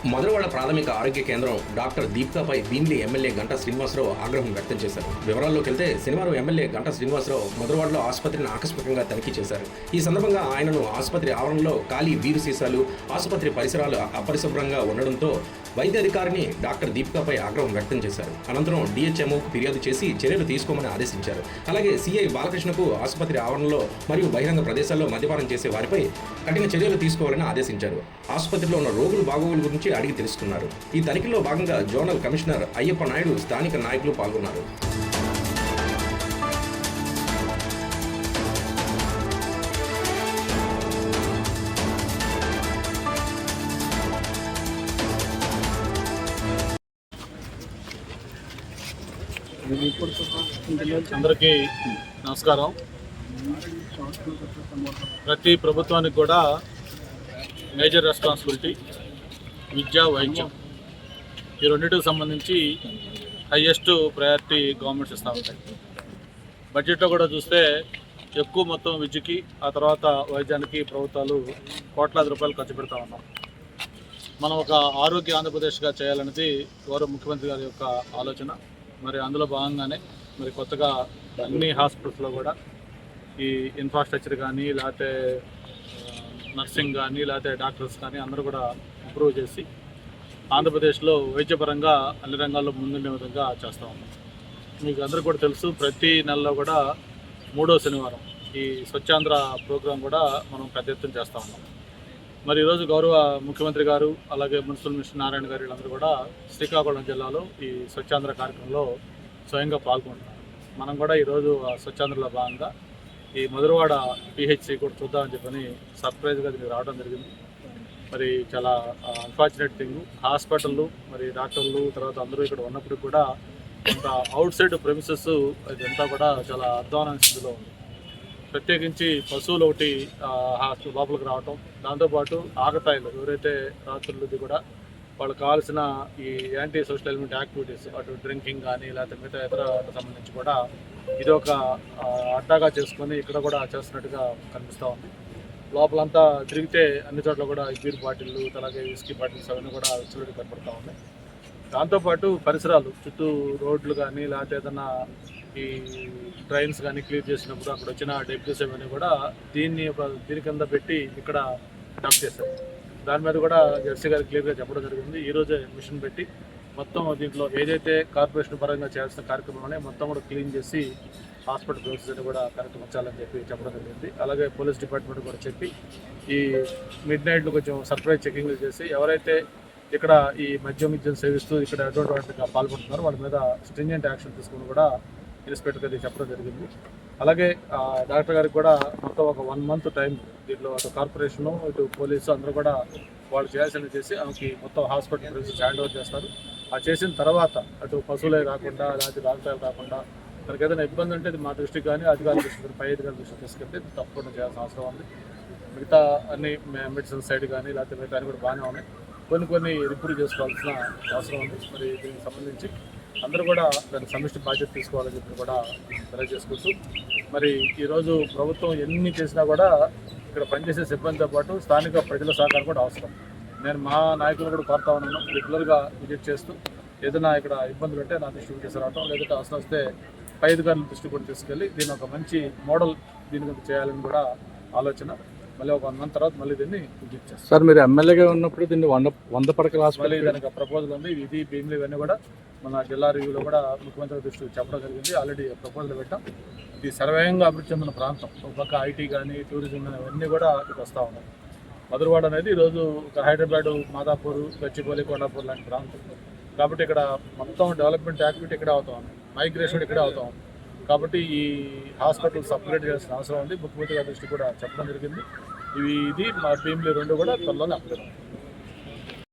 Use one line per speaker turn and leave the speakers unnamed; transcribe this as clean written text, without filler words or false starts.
మధురవాడ ప్రాథమిక ఆరోగ్య కేంద్రం డాక్టర్ దీపికాపై భీమిలి ఎమ్మెల్యే గంటా శ్రీనివాసరావు ఆగ్రహం వ్యక్తం చేశారు. వివరాల్లోకి వెళ్తే శనివారం ఎమ్మెల్యే గంటా శ్రీనివాసరావు మధురవాడలో ఆసుపత్రిని ఆకస్మికంగా తనిఖీ చేశారు. ఈ సందర్భంగా ఆయనను ఆసుపత్రి ఆవరణలో ఖాళీ బీరు సీసాలు, ఆసుపత్రి పరిసరాలు అపరిశుభ్రంగా ఉండడంతో వైద్యాధికారిని డాక్టర్ దీపికాపై ఆగ్రహం వ్యక్తం చేశారు. అనంతరం డిహెచ్ఎంఓకు ఫిర్యాదు చేసి చర్యలు తీసుకోమని ఆదేశించారు. అలాగే సిఐ బాలకృష్ణకు ఆసుపత్రి ఆవరణలో మరియు బహిరంగ ప్రదేశాల్లో మద్యపానం చేసే వారిపై కఠిన చర్యలు తీసుకోవాలని ఆదేశించారు. ఆసుపత్రిలో ఉన్న రోగుల బాగోగుల గురించి అడిగి తెలుసుకున్నారు. ఈ తనిఖీలో భాగంగా జోనల్ కమిషనర్ అయ్యప్ప నాయుడు, స్థానిక నాయకులు పాల్గొన్నారు.
అందరికీ నమస్కారం. ప్రతి ప్రభుత్వానికి కూడా మేజర్ రెస్పాన్సిబిలిటీ విద్య, వైద్యం, ఈ రెండింటికి సంబంధించి హయ్యెస్ట్ ప్రయారిటీ గవర్నమెంట్స్ ఇస్తూ ఉంటాయి. బడ్జెట్లో కూడా చూస్తే ఎక్కువ మొత్తం విద్యకి, ఆ తర్వాత వైద్యానికి ప్రభుత్వాలు కోట్లాది రూపాయలు ఖర్చు పెడతా ఉన్నాం. మనం ఒక ఆరోగ్య ఆంధ్రప్రదేశ్గా చేయాలనేది గౌరవ ముఖ్యమంత్రి గారి యొక్క ఆలోచన. మరి అందులో భాగంగానే మరి కొత్తగా అన్ని హాస్పిటల్స్లో కూడా ఈ ఇన్ఫ్రాస్ట్రక్చర్ కానీ, లేకపోతే నర్సింగ్ కానీ, లేకపోతే డాక్టర్స్ కానీ అందరూ కూడా ఇంప్రూవ్ చేసి ఆంధ్రప్రదేశ్లో వైద్యపరంగా అన్ని రంగాల్లో ముందుండే విధంగా చేస్తూ ఉన్నాం. మీకు అందరూ కూడా తెలుసు, ప్రతి నెలలో కూడా 3వ శనివారం ఈ స్వచ్ఛాంధ్ర ప్రోగ్రాం కూడా మనం పెద్ద ఎత్తున చేస్తూ ఉన్నాం. మరి ఈరోజు గౌరవ ముఖ్యమంత్రి గారు, అలాగే మున్సిపల్ మినిస్టర్ నారాయణ గారు వీళ్ళందరూ కూడా శ్రీకాకుళం జిల్లాలో ఈ స్వచ్ఛాంధ్ర కార్యక్రమంలో స్వయంగా పాల్గొంటున్నారు. మనం కూడా ఈరోజు స్వచ్ఛాంధ్రలో భాగంగా ఈ మధురవాడ పిహెచ్సి కూడా చూద్దామని చెప్పని సర్ప్రైజ్గా దీనికి రావడం జరిగింది. మరి చాలా అన్ఫార్చునేట్ థింగ్, హాస్పిటళ్ళు మరి డాక్టర్లు తర్వాత అందరూ ఇక్కడ ఉన్నప్పటికీ కూడా కొంత అవుట్ సైడ్ ప్రెమిసెస్ ఇదంతా కూడా చాలా అధ్వాన స్థితిలో ఉంది. ప్రత్యేకించి పశువులు ఒకటి లోపలికి రావటం, దాంతోపాటు ఆకతాయిలు ఎవరైతే రాత్రులది కూడా వాళ్ళకి కావాల్సిన ఈ యాంటీ సోషల్ ఎలిమెంట్ యాక్టివిటీస్, అటు డ్రింకింగ్ కానీ లేకపోతే మిగతా ఇతర సంబంధించి కూడా ఇది ఒక అడ్డాగా చేసుకొని ఇక్కడ కూడా చేస్తున్నట్టుగా కనిపిస్తూ ఉంది. లోపలంతా తిరిగితే అన్ని చోట్ల కూడా బీర్ బాటిళ్ళు, అలాగే విస్కీ బాటిల్స్ అవన్నీ కూడా చిలుడి కనపడుతూ ఉన్నాయి. దాంతోపాటు పరిసరాలు చుట్టూ రోడ్లు కానీ లేకపోతే ఏదన్నా ఈ ట్రైన్స్ కానీ క్లియర్ చేసినప్పుడు అక్కడ వచ్చిన డెబ్యూస్ అవన్నీ కూడా దీని కింద పెట్టి ఇక్కడ డంప్ చేశారు. దాని మీద కూడా జెర్సీ గారు క్లియర్గా చెప్పడం జరిగింది. ఈరోజే మిషన్ పెట్టి మొత్తం దీంట్లో ఏదైతే కార్పొరేషన్ పరంగా చేయాల్సిన కార్యక్రమాన్ని మొత్తం కూడా క్లీన్ చేసి హాస్పిటల్ ప్రొసెస్ కూడా కార్యక్రమం వచ్చాలని చెప్పి చెప్పడం జరిగింది. అలాగే పోలీస్ డిపార్ట్మెంట్ కూడా చెప్పి ఈ మిడ్ నైట్లో కొంచెం సర్ప్రైజ్ చెకింగ్లు చేసి ఎవరైతే ఇక్కడ ఈ మద్యం సేవిస్తూ ఇక్కడ అడ్వాంటేజ్గా పాల్గొంటున్నారో వాళ్ళ మీద స్ట్రింజెంట్ యాక్షన్ తీసుకుని కూడా ఇన్స్పెక్టర్ గారికి చెప్పడం జరిగింది. అలాగే డాక్టర్ గారికి కూడా మొత్తం ఒక 1 month టైం దీంట్లో అటు కార్పొరేషను ఇటు పోలీసు అందరూ కూడా వాళ్ళు చేయాల్సినవి చేసి ఆమెకి మొత్తం హాస్పిటల్ ప్రిన్సెస్ హ్యాండ్ ఓవర్ చేస్తారు. ఆ చేసిన తర్వాత అటు పశువులే కాకుండా లేకపోతే డాక్టర్లు కాకుండా మనకి ఏదైనా ఇబ్బంది ఉంటే మా దృష్టికి కానీ అధికారుల దృష్టికి, పై అధికారుల దృష్టికి తీసుకెళ్తే తప్పకుండా చేయాల్సిన అవసరం ఉంది. మిగతా అన్ని మెడిసిన్ సైడ్ కానీ లేకపోతే మిగతా అన్ని కూడా బాగానే ఉన్నాయి. కొన్ని రిప్రూవ్ చేసుకోవాల్సిన అవసరం ఉంది. మరి దీనికి సంబంధించి అందరూ కూడా దానికి సమిష్టి బాధ్యత తీసుకోవాలని చెప్పి కూడా తెలియజేసుకుంటూ, మరి ఈరోజు ప్రభుత్వం ఎన్ని చేసినా కూడా ఇక్కడ పనిచేసే సిబ్బందితో పాటు స్థానిక ప్రజల సహకారం కూడా అవసరం. నేను మా నాయకులు కూడా కోరుతా ఉన్నాను, రెగ్యులర్గా విజిట్ చేస్తూ ఏదైనా ఇక్కడ ఇబ్బందులు ఉంటే నా దృష్టికి తీసుకురావటం, లేదంటే అవసరం వస్తే పై అధికారుల దృష్టికి కూడా తీసుకెళ్ళి దీన్ని ఒక మంచి మోడల్ దీని చేయాలని కూడా ఆలోచన. మళ్ళీ ఒక 1 month తర్వాత మళ్ళీ దీన్ని విజిట్ చేస్తాం.
సార్, మీరు ఎమ్మెల్యేగా ఉన్నప్పుడు దీన్ని 100 పడకల హాస్పిటల్
దానికి ప్రపోజల్ ఉంది. ఇది భీమిలి ఇవన్నీ కూడా మన జిల్లా రివ్యూలో కూడా ముఖ్యమంత్రి దృష్టికి చెప్పడం జరిగింది. ఆల్రెడీ ప్రపోజల్ పెట్టాం. ఇది సర్వేయంగా అభివృద్ధి చెందిన ప్రాంతం. ఒక పక్క ఐటీ కానీ, టూరిజం కానీ అవన్నీ కూడా ఇటు వస్తూ ఉన్నాయి. మధురవాడ అనేది ఈరోజు ఒక హైదరాబాదు, మాదాపూర్, గచ్చిబౌలి, కొండాపూర్ లాంటి ప్రాంతం. కాబట్టి ఇక్కడ మొత్తం డెవలప్మెంట్ యాక్టివిటీ ఇక్కడే అవుతా ఉంది, మైగ్రేషన్ ఇక్కడే అవుతా ఉంది. కాబట్టి ఈ హాస్పిటల్స్ అప్గ్రేడ్ చేయాల్సిన అవసరం ఉంది. ముఖ్యమంత్రి గారి దృష్టి కూడా చెప్పడం జరిగింది. ఇది మా భీమిలి 2 కూడా త్వరలోనే అప్గ్రేడ్ అవుతుంది.